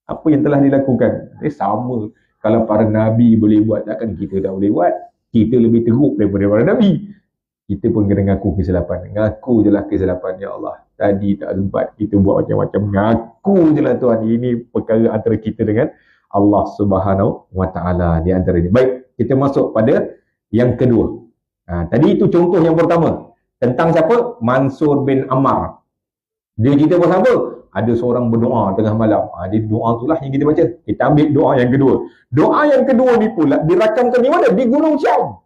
Apa yang telah dilakukan? Sama. Kalau para Nabi boleh buat, takkan kita tak boleh buat. Kita lebih teruk daripada para Nabi. Kita pun kena ngaku kesilapan. Ngaku je lah kesilapan. Ya Allah, tadi tak sempat kita buat macam-macam. Ngaku je lah Tuhan. Ini perkara antara kita dengan Allah Subhanahu Wa Taala di antara ini. Baik, kita masuk pada yang kedua. Tadi itu contoh yang pertama. Tentang siapa? Mansur bin Ammar. Dia cerita pasal apa? Ada seorang berdoa tengah malam. Dia doa itulah yang kita baca. Kita ambil doa yang kedua. Doa yang kedua ni pula dirakamkan di mana? Di Gunung Syam.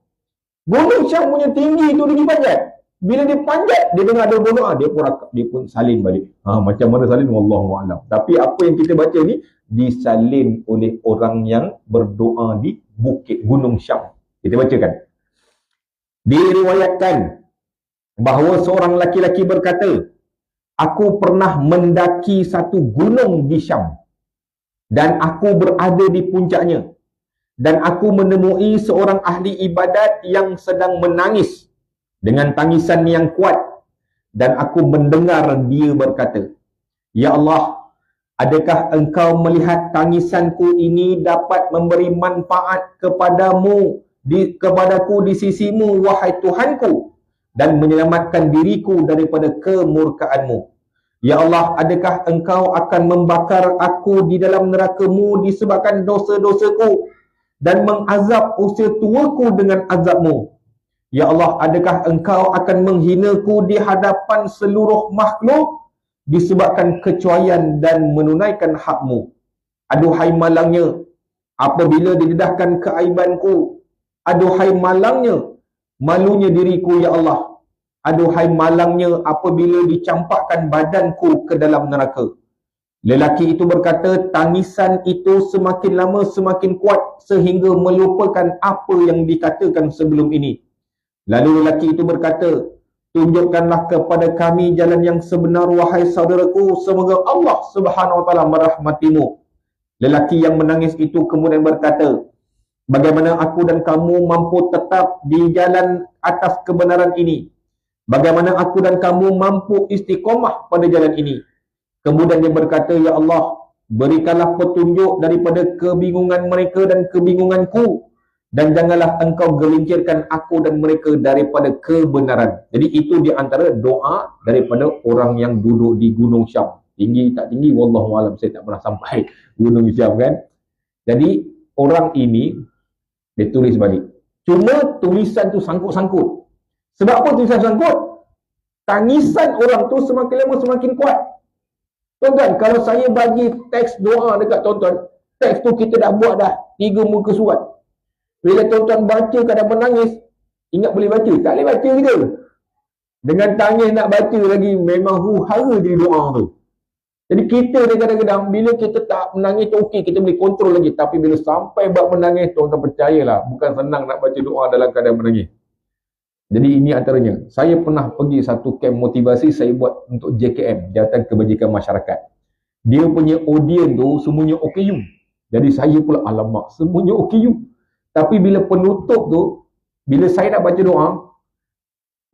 Gunung Syam punya tinggi itu dia panjat. Bila dia panjat, dia dengar ada berdoa, dia pun salin balik. Macam mana salin? Wallahu a'lam. Tapi apa yang kita baca ni disalin oleh orang yang berdoa di bukit Gunung Syam. Kita bacakan. Diriwayatkan bahawa seorang laki-laki berkata, aku pernah mendaki satu gunung di Syam dan aku berada di puncaknya dan aku menemui seorang ahli ibadat yang sedang menangis dengan tangisan yang kuat dan aku mendengar dia berkata, ya Allah, adakah engkau melihat tangisanku ini dapat memberi manfaat kepadaku di sisimu wahai Tuhanku dan menyelamatkan diriku daripada kemurkaanmu. Ya Allah, adakah engkau akan membakar aku di dalam neraka-Mu disebabkan dosa-dosaku dan mengazab usia tuaku dengan azabmu? Ya Allah, adakah engkau akan menghinaku di hadapan seluruh makhluk disebabkan kecuaian dan menunaikan hakmu? Aduhai malangnya, apabila didedahkan keaibanku. Aduhai malangnya, malunya diriku ya Allah. Aduhai malangnya apabila dicampakkan badanku ke dalam neraka. Lelaki itu berkata, tangisan itu semakin lama semakin kuat sehingga melupakan apa yang dikatakan sebelum ini. Lalu lelaki itu berkata, tunjukkanlah kepada kami jalan yang sebenar wahai saudaraku, semoga Allah Subhanahu Wa Taala merahmatimu. Lelaki yang menangis itu kemudian berkata, bagaimana aku dan kamu mampu tetap di jalan atas kebenaran ini? Bagaimana aku dan kamu mampu istiqomah pada jalan ini? Kemudian dia berkata, ya Allah, berikanlah petunjuk daripada kebingungan mereka dan kebingunganku, dan janganlah engkau gelincirkan aku dan mereka daripada kebenaran. Jadi itu di antara doa daripada orang yang duduk di Gunung Syam. Tinggi tak tinggi, wallahualam, saya tak pernah sampai Gunung Syam kan. Jadi orang ini dia tulis balik. Cuma tulisan tu sangkut-sangkut. Sebab apa tulisan sangkut? Tangisan orang tu semakin lama semakin kuat. Tuan-tuan, kalau saya bagi teks doa dekat tuan-tuan, teks tu kita dah buat dah 3 muka surat. Bila tuan-tuan baca kadang menangis, ingat boleh baca? Tak boleh baca kita. Dengan tangis nak baca lagi, memang huru-hara jadi doa tu. Jadi kita ni kadang-kadang, bila kita tak menangis tu okey, kita boleh kontrol lagi. Tapi bila sampai bab menangis, tuan-tuan percayalah, bukan senang nak baca doa dalam keadaan menangis. Jadi ini antaranya. Saya pernah pergi satu camp motivasi saya buat untuk JKM, Jabatan Kebajikan Masyarakat. Dia punya audien tu semuanya OKU. Jadi saya pula, alamak, semuanya OKU. Tapi bila penutup tu, bila saya nak baca doa,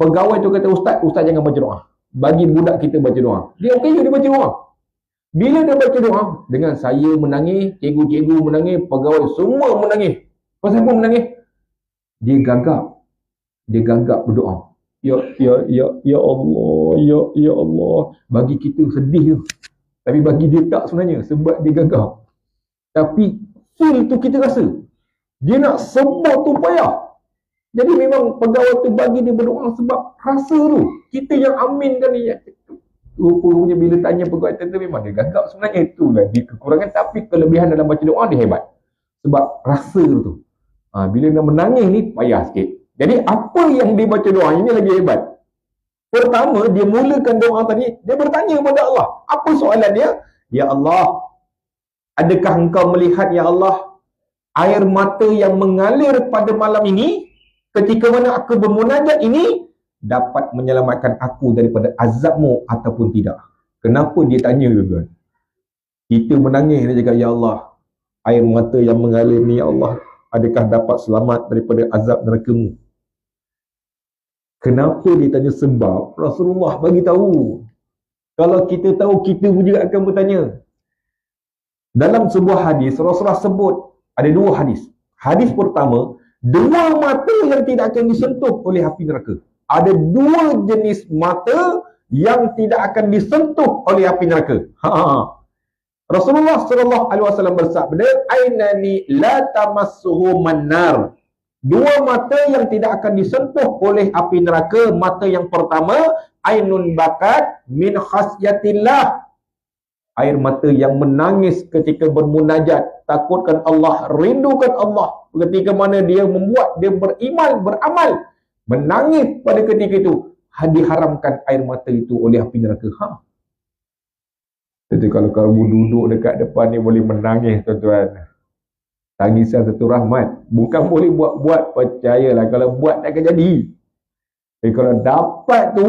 pegawai tu kata, Ustaz jangan baca doa. Bagi budak kita baca doa. Dia OKU, dia baca doa. Bila dia baca doa, dengan saya menangis, cikgu-cikgu menangis, pegawai semua menangis. Pasal apa menangis? Dia gagap berdoa. Ya Allah, ya Allah. Bagi kita sedih tu. Tapi bagi dia tak sebenarnya, sebab dia gagap. Tapi feel tu kita rasa. Dia nak sebab tu payah. Jadi memang pegawai tu bagi dia berdoa sebab rasa tu. Kita yang aminkan ni. Rupanya bila tanya pegawai tu memang dia gagap sebenarnya. Itulah dia kekurangan. Tapi kelebihan dalam baca doa dia hebat. Sebab rasa tu. Bila nak menangis ni payah sikit. Jadi apa yang dia baca doa ini lagi hebat. Pertama, dia mulakan doa tadi, dia bertanya kepada Allah. Apa soalan dia? Ya Allah, adakah engkau melihat ya Allah air mata yang mengalir pada malam ini ketika mana aku bermunajat ini dapat menyelamatkan aku daripada azabmu ataupun tidak? Kenapa dia tanya tuan? Kita menangis, dia cakap, ya Allah, air mata yang mengalir ni ya Allah, adakah dapat selamat daripada azab neraka-Mu? Kenapa dia tanya? Sebab Rasulullah bagi tahu. Kalau kita tahu, kita pun juga akan bertanya. Dalam sebuah hadis, Rasulullah sebut ada 2 hadis. Hadis pertama, 2 mata yang tidak akan disentuh oleh api neraka. Ada 2 jenis mata yang tidak akan disentuh oleh api neraka. Rasulullah SAW bersabda, ainani la tamassuhu mannar. 2 mata yang tidak akan disentuh oleh api neraka. Mata yang pertama, ainun bakat min khasyatillah. Air mata yang menangis ketika bermunajat, takutkan Allah, rindukan Allah. Ketika mana dia membuat, dia beramal, menangis pada ketika itu, diharamkan air mata itu oleh api neraka. Jadi kalau kamu duduk dekat depan ni boleh menangis, tuan-tuan. Tangisan satu rahmat. Bukan boleh buat-buat, percayalah. Kalau buat tak akan jadi. Tapi kalau dapat tu,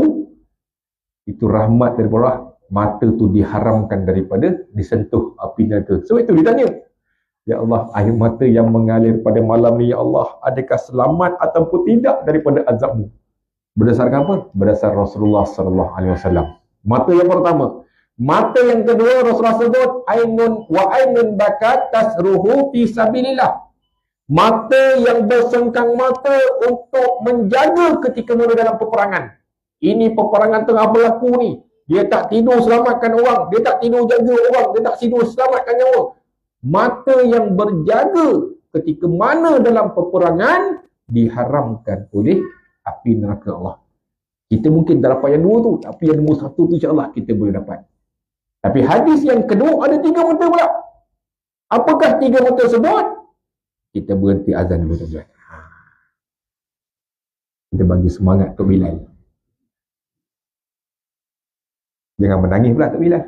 itu rahmat daripada Allah. Mata tu diharamkan daripada disentuh api neraka. Sebab itu ditanya, ya Allah, air mata yang mengalir pada malam ni, ya Allah, adakah selamat ataupun tidak daripada azabmu? Berdasarkan apa? Berdasar Rasulullah SAW. Mata yang pertama. Mata yang kedua, Rasulullah sebut ainun bakat tasruhu fi sabilillah. Mata yang bersengkang mata untuk menjaga ketika mana dalam peperangan. Ini peperangan tengah berlaku ni. Dia tak tidur selamatkan orang, dia tak tidur jaga orang, dia tak tidur selamatkan nyawa. Mata yang berjaga ketika mana dalam peperangan diharamkan oleh api neraka Allah. Kita mungkin tak dapat yang 2 tu, tapi yang nombor 1 tu insya-Allah kita boleh dapat. Tapi hadis yang kedua ada 3 mata pula. Apakah 3 mata tersebut? Kita berhenti azan dulu, tuan-tuan. Kita bagi semangat Tok Bilal. Jangan menangis pula Tok Bilal.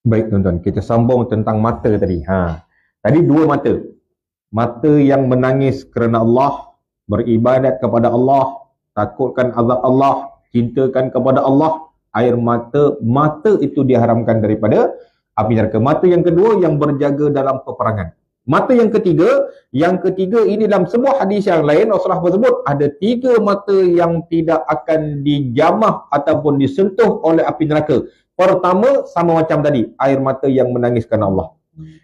Baik tuan-tuan, kita sambung tentang mata tadi. Tadi dua mata. Mata yang menangis kerana Allah, beribadat kepada Allah, takutkan azab Allah, cintakan kepada Allah. Air mata, mata itu diharamkan daripada api neraka. Mata yang kedua yang berjaga dalam peperangan. Mata yang ketiga ini dalam sebuah hadis yang lain Rasulullah bersebut ada 3 mata yang tidak akan dijamah ataupun disentuh oleh api neraka. Pertama, sama macam tadi, air mata yang menangiskan Allah.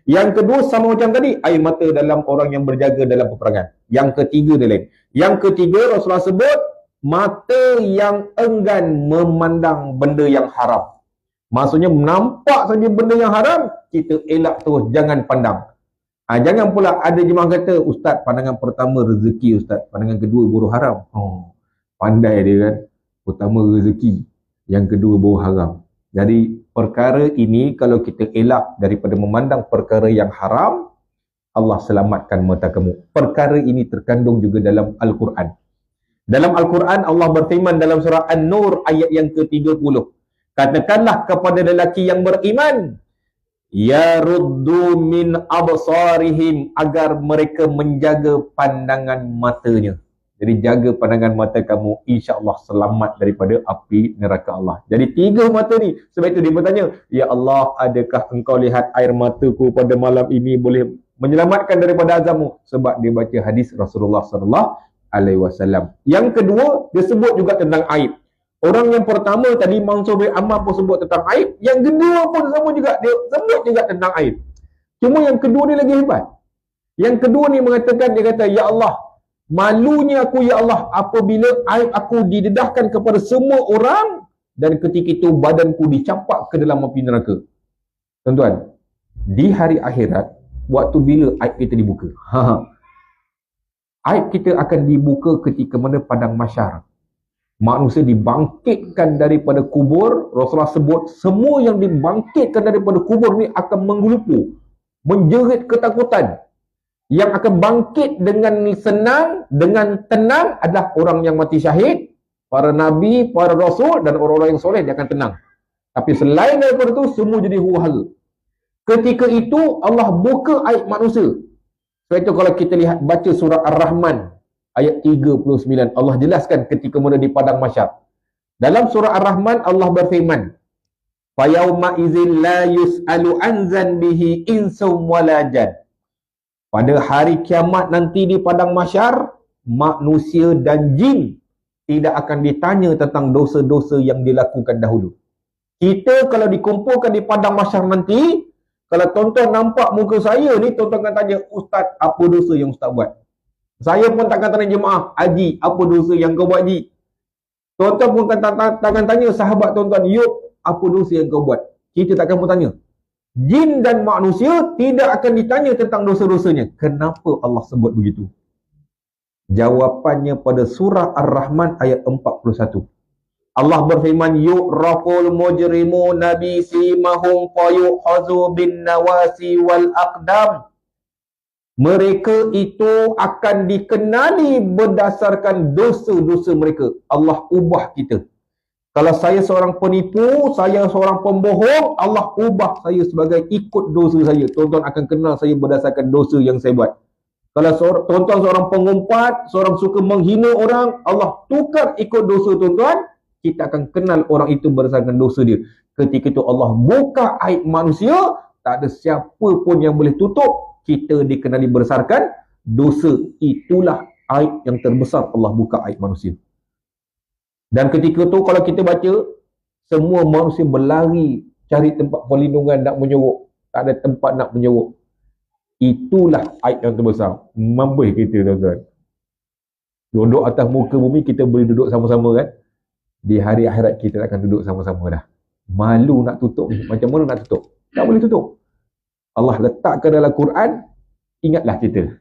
Yang kedua, sama macam tadi, air mata dalam orang yang berjaga dalam peperangan. Yang ketiga dia lain. Yang ketiga, Rasulullah sebut, mata yang enggan memandang benda yang haram. Maksudnya, nampak saja benda yang haram, kita elak terus, jangan pandang. Jangan pula ada jemaah kata, Ustaz, pandangan pertama rezeki Ustaz, pandangan kedua buruh haram. Pandai dia kan. Pertama rezeki, yang kedua buruh haram. Jadi perkara ini kalau kita elak daripada memandang perkara yang haram, Allah selamatkan mata kamu. Perkara ini terkandung juga dalam Al-Quran. Dalam Al-Quran Allah berfirman dalam surah An-Nur ayat yang ke-30. Katakanlah kepada lelaki yang beriman, yaruddu min absarihim, agar mereka menjaga pandangan matanya. Jadi jaga pandangan mata kamu, insya-Allah selamat daripada api neraka Allah. Jadi 3 mata ni. Sebab itu dia bertanya, ya Allah, adakah engkau lihat air mataku pada malam ini boleh menyelamatkan daripada azabmu? Sebab dia baca hadis Rasulullah sallallahu alaihi wasallam. Yang kedua, dia sebut juga tentang aib. Orang yang pertama tadi Mansur bin Ammar pun sebut tentang aib, yang kedua pun sama juga, dia sebut juga tentang aib. Cuma yang kedua ni lagi hebat. Yang kedua ni mengatakan, dia kata, ya Allah, malunya aku ya Allah apabila aib aku didedahkan kepada semua orang, dan ketika itu badanku dicampak ke dalam api neraka. Tuan-tuan, di hari akhirat, waktu bila aib kita dibuka? Aib kita akan dibuka ketika mana padang mahsyar. Manusia dibangkitkan daripada kubur. Rasulullah sebut semua yang dibangkitkan daripada kubur ni akan menggelupu, menjerit ketakutan. Yang akan bangkit dengan senang, dengan tenang adalah orang yang mati syahid, para nabi, para rasul dan orang-orang yang soleh, dia akan tenang. Tapi selain daripada itu, semua jadi huru-hara. Ketika itu Allah buka aib manusia. Sebab itu kalau kita lihat baca surah Ar-Rahman ayat 39, Allah jelaskan ketika mana di padang mahsyar. Dalam surah Ar-Rahman Allah berfirman, fa yauma idzin la yus'alu an dzanbihi insum wala jan. Pada hari kiamat nanti di padang mahsyar, manusia dan jin tidak akan ditanya tentang dosa-dosa yang dilakukan dahulu. Kita kalau dikumpulkan di padang mahsyar nanti, kalau tuan-tuan nampak muka saya ni, tuan-tuan akan tanya, Ustaz, apa dosa yang Ustaz buat? Saya pun takkan tanya jemaah, Haji, apa dosa yang kau buat, Haji? Tuan-tuan pun takkan tanya sahabat tuan-tuan, Yuk, apa dosa yang kau buat? Kita takkan pun tanya. Jin dan manusia tidak akan ditanya tentang dosa-dosanya. Kenapa Allah sebut begitu? Jawapannya pada surah Ar-Rahman ayat 41. Allah berfirman, yu'raful mujrimuna bi simahum fayu'khazu bin nawasi wal aqdam. Mereka itu akan dikenali berdasarkan dosa-dosa mereka. Allah ubah kita. Kalau saya seorang penipu, saya seorang pembohong, Allah ubah saya sebagai ikut dosa saya. Tuan-tuan akan kenal saya berdasarkan dosa yang saya buat. Kalau tuan-tuan seorang pengumpat, seorang suka menghina orang, Allah tukar ikut dosa tuan-tuan, kita akan kenal orang itu berdasarkan dosa dia. Ketika itu Allah buka aib manusia, tak ada siapa pun yang boleh tutup. Kita dikenali berdasarkan dosa. Itulah aib yang terbesar, Allah buka aib manusia. Dan ketika itu kalau kita baca, semua manusia berlari cari tempat perlindungan nak menyeruk. Tak ada tempat nak menyeruk. Itulah aib yang terbesar. Mambih kita tuan-tuan. Duduk atas muka bumi kita boleh duduk sama-sama kan. Di hari akhirat kita akan duduk sama-sama dah. Malu nak tutup. Macam mana nak tutup? Tak boleh tutup. Allah letakkan dalam Quran, ingatlah kita.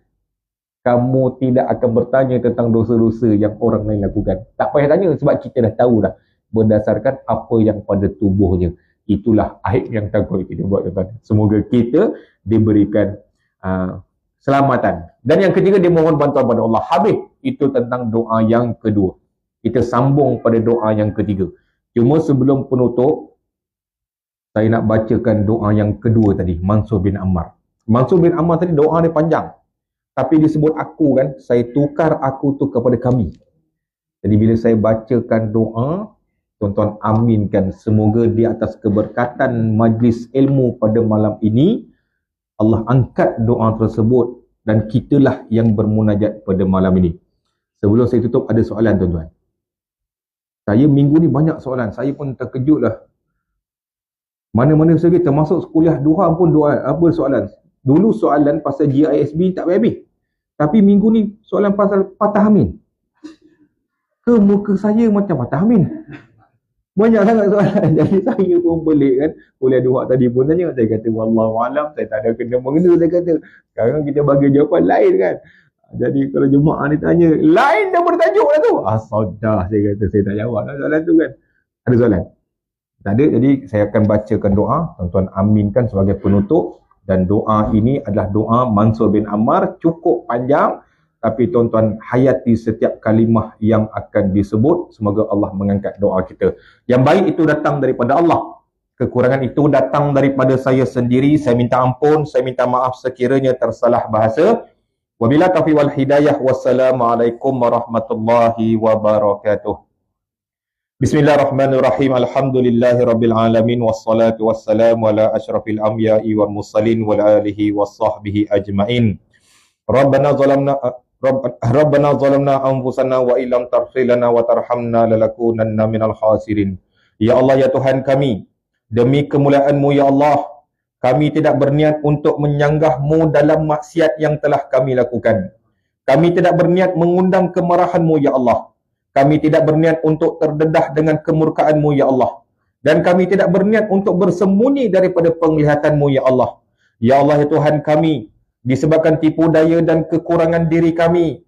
Kamu tidak akan bertanya tentang dosa-dosa yang orang lain lakukan. Tak payah tanya sebab kita dah tahu dah. Berdasarkan apa yang pada tubuhnya. Itulah aib yang takut kita buat tuan-tuan. Semoga kita diberikan selamatan. Dan yang ketiga, dia mohon bantuan pada Allah. Habis itu tentang doa yang kedua. Kita sambung pada doa yang ketiga. Cuma sebelum penutup, saya nak bacakan doa yang kedua tadi, Mansur bin Ammar. Mansur bin Ammar tadi doa dia panjang. Tapi disebut aku kan, saya tukar aku tu kepada kami. Jadi bila saya bacakan doa, tuan-tuan aminkan. Semoga di atas keberkatan majlis ilmu pada malam ini, Allah angkat doa tersebut dan kitalah yang bermunajat pada malam ini. Sebelum saya tutup, ada soalan tuan-tuan. Saya minggu ni banyak soalan. Saya pun terkejut lah. Mana-mana saja termasuk kuliah duha pun doa, apa soalan. Dulu soalan pasal GISB tak habis. Tapi minggu ni soalan pasal patah amin. Ke muka saya macam patah amin. Banyak sangat soalan. Jadi saya pun pelik kan. Kuliah duha tadi pun tanya. Saya kata wallahualam, saya tak ada kena-mengena, saya kata. Sekarang kita bagi jawapan lain kan. Jadi kalau jemaah ni tanya, lain dah bertajuk lah tu. Sudah, saya kata saya tak jawab lah soalan tu kan. Ada soalan? Tak ada. Jadi saya akan bacakan doa. Tuan-tuan aminkan sebagai penutup. Dan doa ini adalah doa Mansur bin Ammar. Cukup panjang. Tapi tuan-tuan hayati setiap kalimah yang akan disebut. Semoga Allah mengangkat doa kita. Yang baik itu datang daripada Allah. Kekurangan itu datang daripada saya sendiri. Saya minta ampun, saya minta maaf sekiranya tersalah bahasa. Wabila taufiq wal hidayah. Wassalamualaikum warahmatullahi wabarakatuh. Bismillahirrahmanirrahim. Alhamdulillahi rabbil alamin. Wassalatu wassalamu ala asyrafil anbiya'i wal mursalin wal alihi wassahbihi ajmain. Rabbana zalamna anfusana wa illam taghfir lana wa tarhamna lanakunanna minal khasirin. Ya Allah, ya Tuhan kami, demi kemuliaan-Mu ya Allah, kami tidak berniat untuk menyanggah-Mu dalam maksiat yang telah kami lakukan. Kami tidak berniat mengundang kemarahan-Mu ya Allah. Kami tidak berniat untuk terdedah dengan kemurkaan-Mu ya Allah. Dan kami tidak berniat untuk bersembunyi daripada penglihatan-Mu ya Allah. Ya Allah, ya Tuhan kami, disebabkan tipu daya dan kekurangan diri kami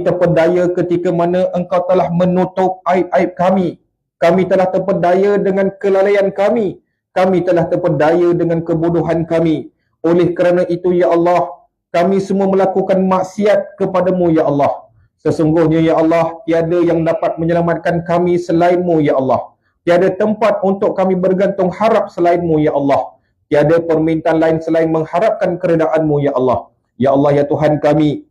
terpedaya ketika mana Engkau telah menutup aib-aib kami. Kami telah terpedaya dengan kelalaian kami. Kami telah terpedaya dengan kebodohan kami. Oleh kerana itu ya Allah, kami semua melakukan maksiat kepadamu ya Allah. Sesungguhnya ya Allah, tiada yang dapat menyelamatkan kami selain-Mu ya Allah. Tiada tempat untuk kami bergantung harap selain-Mu ya Allah. Tiada permintaan lain selain mengharapkan keredaan-Mu ya Allah. Ya Allah, ya Tuhan kami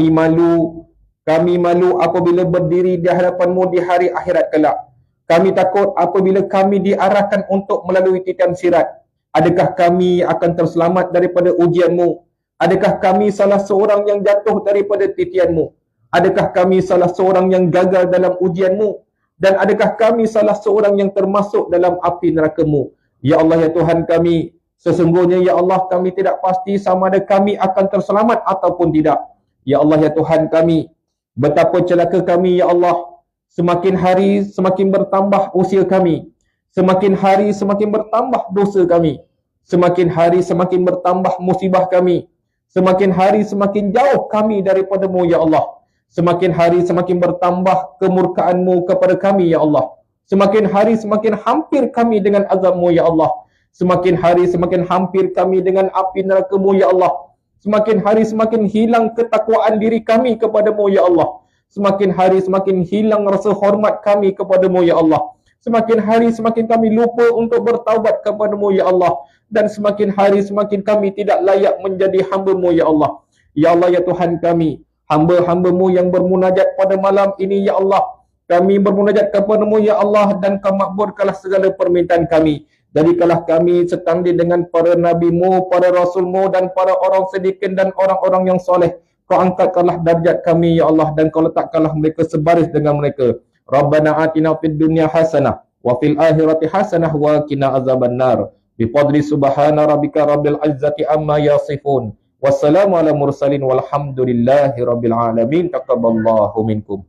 malu apabila berdiri di hadapan-Mu di hari akhirat kelak. Kami takut apabila kami diarahkan untuk melalui titian sirat. Adakah kami akan terselamat daripada ujian-Mu? Adakah kami salah seorang yang jatuh daripada titian-Mu? Adakah kami salah seorang yang gagal dalam ujian-Mu? Dan adakah kami salah seorang yang termasuk dalam api neraka-Mu? Ya Allah, ya Tuhan kami, sesungguhnya ya Allah, kami tidak pasti sama ada kami akan terselamat ataupun tidak. Ya Allah, ya Tuhan kami, betapa celaka kami ya Allah. Semakin hari semakin bertambah usia kami. Semakin hari semakin bertambah dosa kami. Semakin hari semakin bertambah musibah kami. Semakin hari semakin jauh kami daripada-Mu ya Allah. Semakin hari semakin bertambah kemurkaan-Mu kepada kami ya Allah. Semakin hari semakin hampir kami dengan azab-Mu ya Allah. Semakin hari semakin hampir kami dengan api neraka-Mu ya Allah. Semakin hari semakin hilang ketakwaan diri kami kepada-Mu ya Allah. Semakin hari semakin hilang rasa hormat kami kepada-Mu ya Allah. Semakin hari semakin kami lupa untuk bertaubat kepada-Mu ya Allah. Dan semakin hari semakin kami tidak layak menjadi hamba-Mu ya Allah. Ya Allah, ya Tuhan kami, hamba-hamba-Mu yang bermunajat pada malam ini ya Allah. Kami bermunajat kepada-Mu ya Allah, dan Kau makbulkanlah segala permintaan kami. Jadikanlah kami setanding dengan para Nabi-Mu, para Rasul-Mu, dan para orang siddiqin dan orang-orang yang soleh. Kau angkatkanlah darjat kami ya Allah, dan Kau letakkanlah mereka sebaris dengan mereka. Rabbana atina fid dunya hasanah wa fil akhirati hasanah wa qina azabannar. Biqadri subhana rabbika rabbil izzati amma yasifun. Wassalamu ala mursalin walhamdulillahi rabbil alamin. Taqabbalallahu minkum.